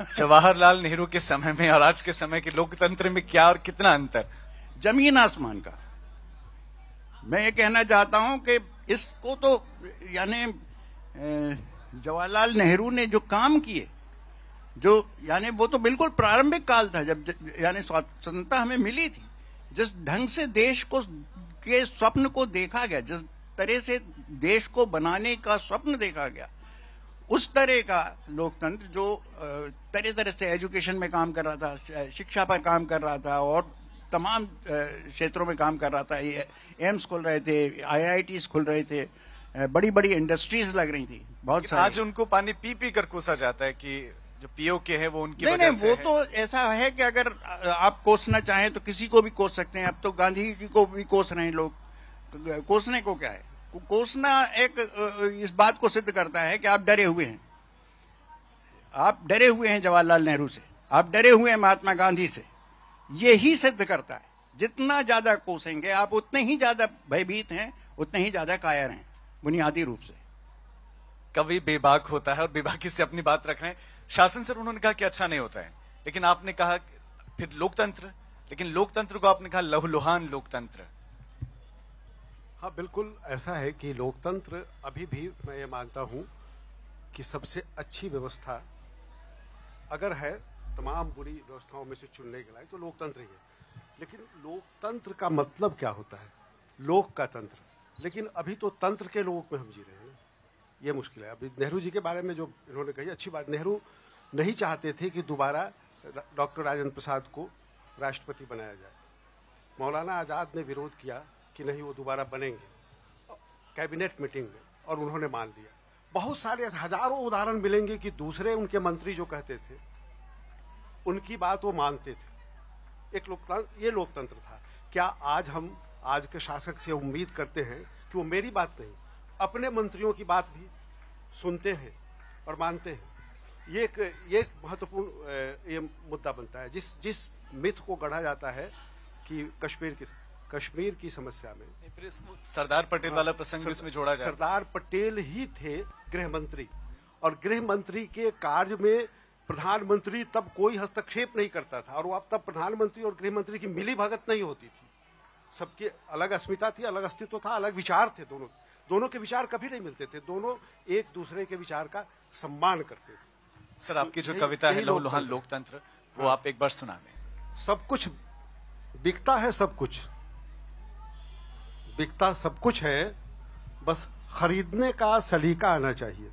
जवाहरलाल नेहरू के समय में और आज के समय के लोकतंत्र में क्या और कितना अंतर? जमीन आसमान का। मैं ये कहना चाहता हूं कि इसको तो यानी जवाहरलाल नेहरू ने जो काम किए, जो यानी वो तो बिल्कुल प्रारंभिक काल था जब यानी स्वतंत्रता हमें मिली थी। जिस ढंग से देश को के स्वप्न को देखा गया, जिस तरह से देश को बनाने का स्वप्न देखा गया, उस तरह का लोकतंत्र जो तरह तरह से एजुकेशन में काम कर रहा था, शिक्षा पर काम कर रहा था और तमाम क्षेत्रों में काम कर रहा था। एम्स खुल रहे थे, आईआईटीज खुल रहे थे, बड़ी बड़ी इंडस्ट्रीज लग रही थी बहुत सारी। आज उनको पानी पी पी कर कोसा जाता है कि जो पीओके है वो उनकी नहीं, वजह से वो है। तो ऐसा है कि अगर आप कोसना चाहें तो किसी को भी कोस सकते हैं। अब तो गांधी जी को भी कोस रहे हैं लोग। कोसने को क्या है? कोसना एक इस बात को सिद्ध करता है कि आप डरे हुए हैं। आप डरे हुए हैं जवाहरलाल नेहरू से, आप डरे हुए हैं महात्मा गांधी से। यही सिद्ध करता है जितना ज्यादा कोसेंगे आप उतने ही ज्यादा भयभीत हैं, उतने ही ज्यादा कायर हैं बुनियादी रूप से। कवि बेबाक होता है और बेबाकी से अपनी बात रख रहे हैं। शासन सर, उन्होंने कहा कि अच्छा नहीं होता है, लेकिन आपने कहा फिर लोकतंत्र, लेकिन लोकतंत्र को आपने कहा लहूलुहान लोकतंत्र। हाँ, बिल्कुल ऐसा है कि लोकतंत्र अभी भी मैं ये मानता हूं कि सबसे अच्छी व्यवस्था अगर है तमाम बुरी व्यवस्थाओं में से चुनने के लायक तो लोकतंत्र ही है। लेकिन लोकतंत्र का मतलब क्या होता है? लोक का तंत्र। लेकिन अभी तो तंत्र के लोक में हम जी रहे हैं, ये मुश्किल है। अभी नेहरू जी के बारे में जो इन्होंने कही अच्छी बात। नेहरू नहीं चाहते थे कि दोबारा डॉक्टर राजेंद्र प्रसाद को राष्ट्रपति बनाया जाए। मौलाना आजाद ने विरोध किया कि नहीं, वो दोबारा बनेंगे कैबिनेट मीटिंग में, और उन्होंने मान लिया। बहुत सारे हजारों उदाहरण मिलेंगे कि दूसरे उनके मंत्री जो कहते थे उनकी बात वो मानते थे। एक लोकतंत्र, ये लोकतंत्र था। क्या आज हम आज के शासक से उम्मीद करते हैं कि वो मेरी बात नहीं, अपने मंत्रियों की बात भी सुनते हैं और मानते हैं? ये एक महत्वपूर्ण ये मुद्दा बनता है। जिस मिथ को गढ़ा जाता है कि कश्मीर की समस्या में सरदार पटेल वाला प्रसंग इसमें जोड़ा जाए। सरदार पटेल ही थे गृह मंत्री, और गृह मंत्री के कार्य में प्रधानमंत्री तब कोई हस्तक्षेप नहीं करता था, और वो अब तब प्रधानमंत्री और गृह मंत्री की मिली भगत नहीं होती थी। सबकी अलग अस्मिता थी, अलग अस्तित्व था, अलग विचार थे। दोनों के विचार कभी नहीं मिलते थे। दोनों एक दूसरे के विचार का सम्मान करते थे। सर, आपकी जो कविता है लहूलुहान लोकतंत्र, वो आप एक बार सुना दें। सब कुछ बिकता है, सब कुछ बिकता सब कुछ है, बस खरीदने का सलीका आना चाहिए।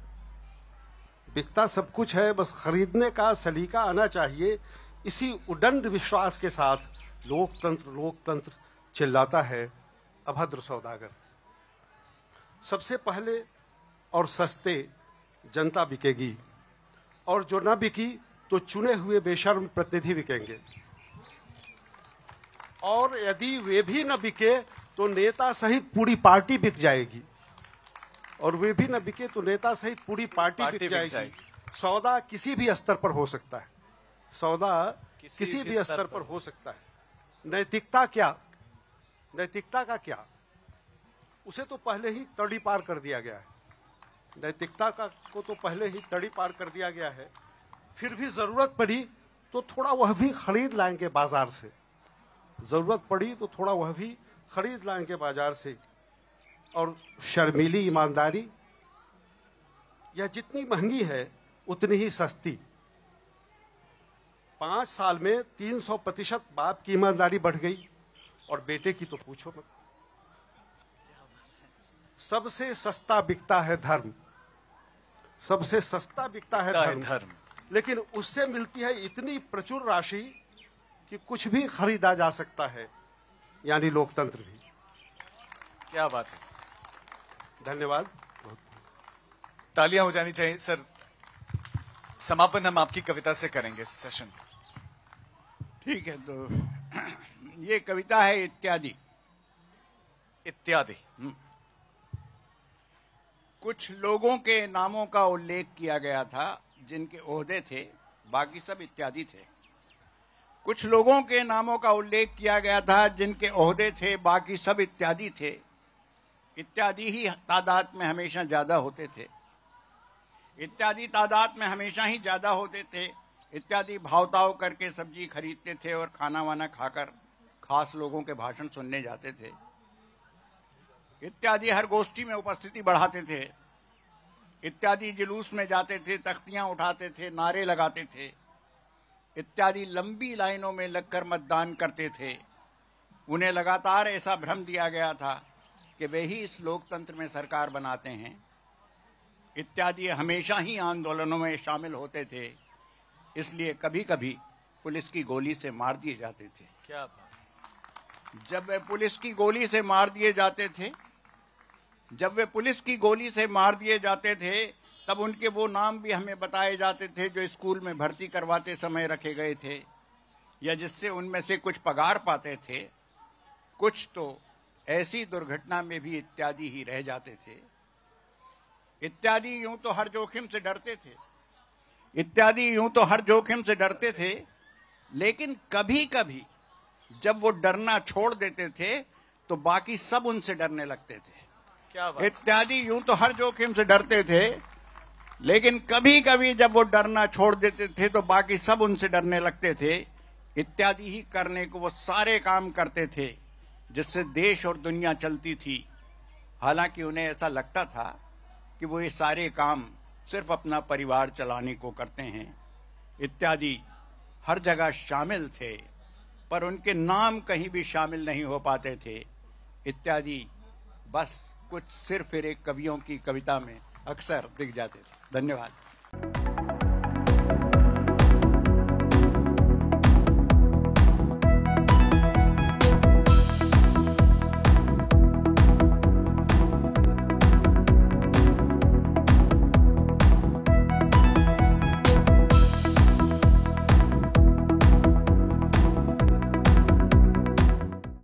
बिकता सब कुछ है, बस खरीदने का सलीका आना चाहिए। इसी उदंड विश्वास के साथ लोकतंत्र लोकतंत्र चिल्लाता है अभद्र सौदागर। सबसे पहले और सस्ते जनता बिकेगी, और जो न बिकी तो चुने हुए बेशर्म प्रतिनिधि बिकेंगे, और यदि वे भी न बिके तो नेता सहित पूरी पार्टी बिक जाएगी, और वे भी न बिके तो नेता सहित पूरी पार्टी बिक जाएगी। सौदा किसी भी स्तर पर हो सकता है, सौदा किसी भी स्तर पर हो सकता है। नैतिकता क्या, नैतिकता का क्या, उसे तो पहले ही तड़ी पार कर दिया गया है। नैतिकता को तो पहले ही तड़ी पार कर दिया गया है। फिर भी जरूरत पड़ी तो थोड़ा वह भी खरीद लाएंगे बाजार से, जरूरत पड़ी तो थोड़ा वह भी खरीद लाएंगे बाजार से। और शर्मीली ईमानदारी, यह जितनी महंगी है उतनी ही सस्ती। 5 साल में 300% बाप की ईमानदारी बढ़ गई, और बेटे की तो पूछो मत। सबसे सस्ता बिकता है धर्म, सबसे सस्ता बिकता है धर्म, लेकिन उससे मिलती है इतनी प्रचुर राशि कि कुछ भी खरीदा जा सकता है, यानी लोकतंत्र भी। क्या बात है, धन्यवाद। तालियां हो जानी चाहिए। सर, समापन हम आपकी कविता से करेंगे सेशन। ठीक है, तो ये कविता है इत्यादि। इत्यादि। कुछ लोगों के नामों का उल्लेख किया गया था जिनके ओहदे थे, बाकी सब इत्यादि थे। कुछ लोगों के नामों का उल्लेख किया गया था जिनके ओहदे थे, बाकी सब इत्यादि थे। इत्यादि ही तादाद में हमेशा ज्यादा होते थे, इत्यादि तादाद में हमेशा ही ज्यादा होते थे। इत्यादि भावताव करके सब्जी खरीदते थे और खाना वाना खाकर खास लोगों के भाषण सुनने जाते थे, इत्यादि हर गोष्ठी में उपस्थिति बढ़ाते थे, इत्यादि जुलूस में जाते थे, तख्तियां उठाते थे, नारे लगाते थे, इत्यादि लंबी लाइनों में लगकर मतदान करते थे। उन्हें लगातार ऐसा भ्रम दिया गया था कि वे ही इस लोकतंत्र में सरकार बनाते हैं, इत्यादि हमेशा ही आंदोलनों में शामिल होते थे, इसलिए कभी कभी पुलिस की गोली से मार दिए जाते थे। क्या बात। जब वे पुलिस की गोली से मार दिए जाते थे, तब उनके वो नाम भी हमें बताए जाते थे जो स्कूल में भर्ती करवाते समय रखे गए थे, या जिससे उनमें से कुछ पगार पाते थे, कुछ तो ऐसी दुर्घटना में भी इत्यादि ही रह जाते थे। इत्यादि यूं तो हर जोखिम से डरते थे, लेकिन कभी कभी जब वो डरना छोड़ देते थे तो बाकी सब उनसे डरने लगते थे। क्या बात। इत्यादि यूं तो हर जोखिम से डरते थे, लेकिन कभी कभी जब वो डरना छोड़ देते थे तो बाकी सब उनसे डरने लगते थे। इत्यादि ही करने को वो सारे काम करते थे जिससे देश और दुनिया चलती थी। हालांकि उन्हें ऐसा लगता था कि वो ये सारे काम सिर्फ अपना परिवार चलाने को करते हैं। इत्यादि हर जगह शामिल थे, पर उनके नाम कहीं भी शामिल नहीं हो पाते थे। इत्यादि बस कुछ सिर फिरे कवियों की कविता में अक्सर दिख जाते थे। धन्यवाद।